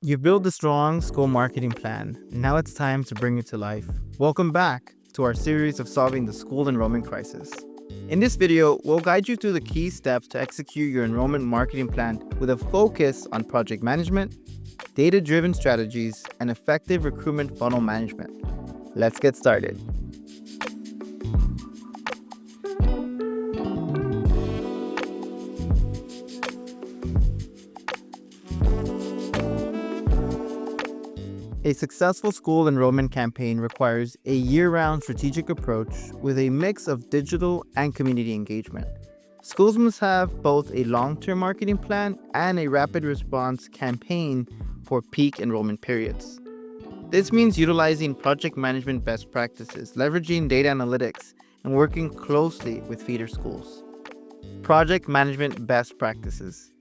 You've built a strong school marketing plan. Now it's time to bring it to life. Welcome back to our series of solving the school enrollment crisis. In this video, we'll guide you through the key steps to execute your enrollment marketing plan with a focus on project management, data-driven strategies, and effective recruitment funnel management. Let's get started. A successful school enrollment campaign requires a year-round strategic approach with a mix of digital and community engagement. Schools must have both a long-term marketing plan and a rapid response campaign for peak enrollment periods. This means utilizing project management best practices, leveraging data analytics, and working closely with feeder schools. Project management best practices.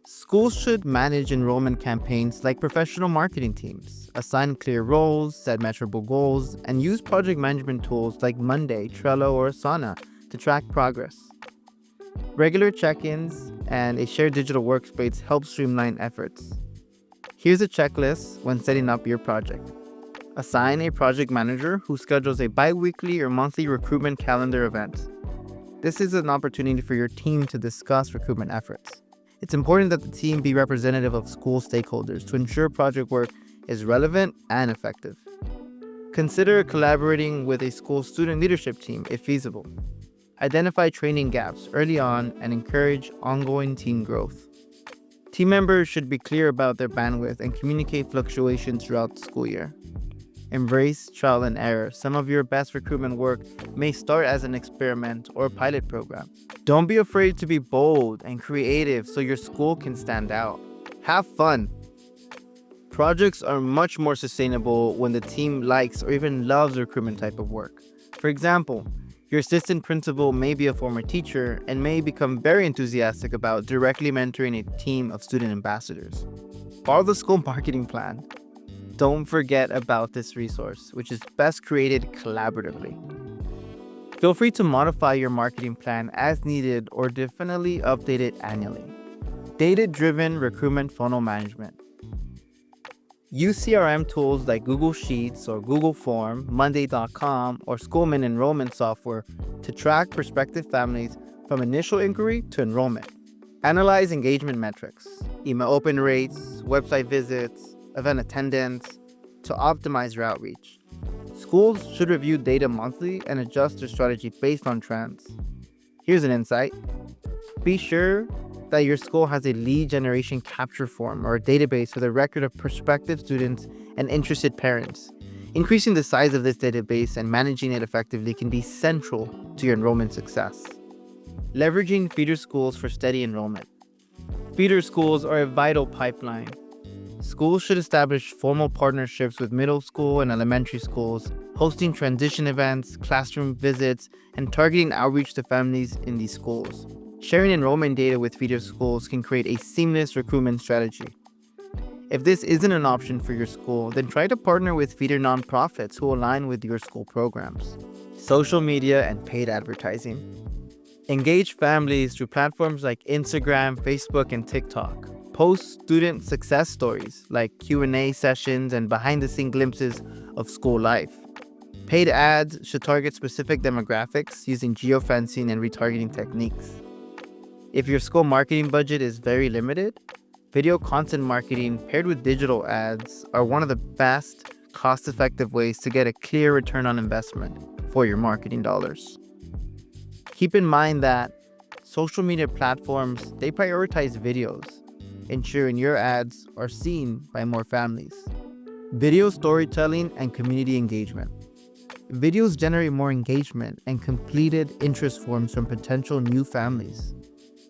Schools should manage enrollment campaigns like professional marketing teams, assign clear roles, set measurable goals, and use project management tools like Monday, Trello, or Asana to track progress. Regular check-ins and a shared digital workspace help streamline efforts. Here's a checklist when setting up your project. Assign a project manager who schedules a bi-weekly or monthly recruitment calendar event. This is an opportunity for your team to discuss recruitment efforts. It's important that the team be representative of school stakeholders to ensure project work is relevant and effective. Consider collaborating with a school student leadership team if feasible. Identify training gaps early on and encourage ongoing team growth. Team members should be clear about their bandwidth and communicate fluctuations throughout the school year. Embrace trial and error. Some of your best recruitment work may start as an experiment or pilot program. Don't be afraid to be bold and creative so your school can stand out. Have fun. Projects are much more sustainable when the team likes or even loves recruitment type of work. For example, your assistant principal may be a former teacher and may become very enthusiastic about directly mentoring a team of student ambassadors. Follow the school marketing plan. Don't forget about this resource, which is best created collaboratively. Feel free to modify your marketing plan as needed or definitely update it annually. Data-driven recruitment funnel management. Use CRM tools like Google Sheets or Google Form, Monday.com, or Schoolman enrollment software to track prospective families from initial inquiry to enrollment. Analyze engagement metrics, email open rates, website visits, event attendance, to optimize your outreach. Schools should review data monthly and adjust their strategy based on trends. Here's an insight. Be sure that your school has a lead generation capture form or a database with a record of prospective students and interested parents. Increasing the size of this database and managing it effectively can be central to your enrollment success. Leveraging feeder schools for steady enrollment. Feeder schools are a vital pipeline. Schools should establish formal partnerships with middle school and elementary schools, hosting transition events, classroom visits, and targeting outreach to families in these schools. Sharing enrollment data with feeder schools can create a seamless recruitment strategy. If this isn't an option for your school, then try to partner with feeder nonprofits who align with your school programs. Social media and paid advertising. Engage families through platforms like Instagram, Facebook, and TikTok. Post student success stories like Q&A sessions and behind-the-scenes glimpses of school life. Paid ads should target specific demographics using geofencing and retargeting techniques. If your school marketing budget is very limited, video content marketing paired with digital ads are one of the best cost-effective ways to get a clear return on investment for your marketing dollars. Keep in mind that social media platforms, they prioritize videos, ensuring your ads are seen by more families. Video storytelling and community engagement. Videos generate more engagement and completed interest forms from potential new families.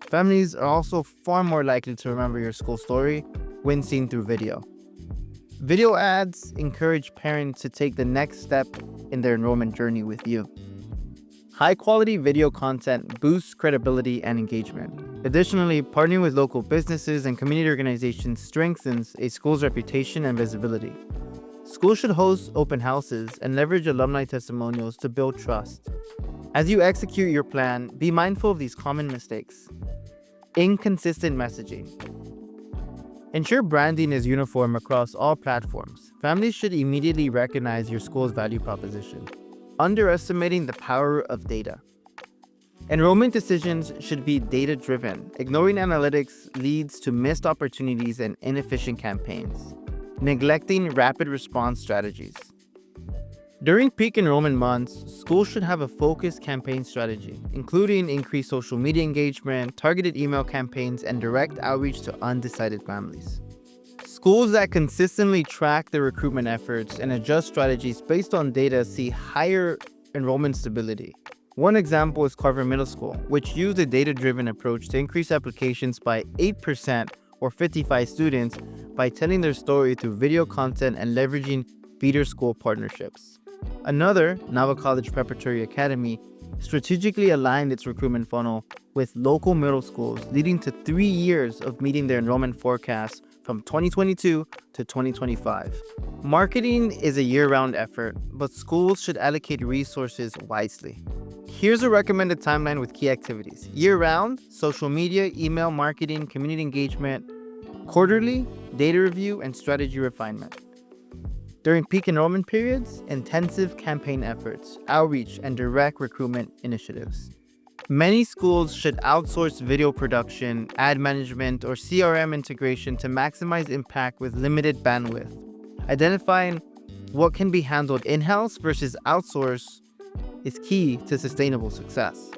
Families are also far more likely to remember your school story when seen through video. Video ads encourage parents to take the next step in their enrollment journey with you. High-quality video content boosts credibility and engagement. Additionally, partnering with local businesses and community organizations strengthens a school's reputation and visibility. Schools should host open houses and leverage alumni testimonials to build trust. As you execute your plan, be mindful of these common mistakes. Inconsistent messaging. Ensure branding is uniform across all platforms. Families should immediately recognize your school's value proposition. Underestimating the power of data. Enrollment decisions should be data-driven. Ignoring analytics leads to missed opportunities and inefficient campaigns. Neglecting rapid response strategies. During peak enrollment months, schools should have a focused campaign strategy, including increased social media engagement, targeted email campaigns, and direct outreach to undecided families. Schools that consistently track their recruitment efforts and adjust strategies based on data see higher enrollment stability. One example is Carver Middle School, which used a data-driven approach to increase applications by 8% or 55 students by telling their story through video content and leveraging feeder school partnerships. Another, Nava College Preparatory Academy, strategically aligned its recruitment funnel with local middle schools, leading to 3 years of meeting their enrollment forecasts from 2022 to 2025. Marketing is a year-round effort, but schools should allocate resources wisely. Here's a recommended timeline with key activities. Year-round, social media, email marketing, community engagement. Quarterly, data review and strategy refinement. During peak enrollment periods, intensive campaign efforts, outreach, and direct recruitment initiatives. Many schools should outsource video production, ad management, or CRM integration to maximize impact with limited bandwidth. Identifying what can be handled in-house versus outsourced is key to sustainable success.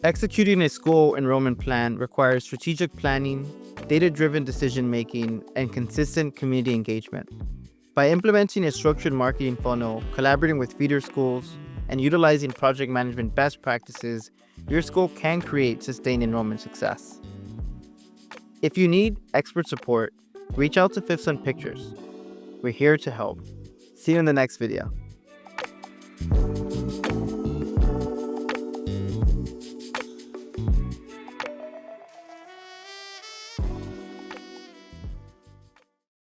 Executing a school enrollment plan requires strategic planning, data-driven decision-making, and consistent community engagement. By implementing a structured marketing funnel, collaborating with feeder schools, and utilizing project management best practices, your school can create sustained enrollment success. If you need expert support, reach out to Fifth Sun Pictures. We're here to help. See you in the next video.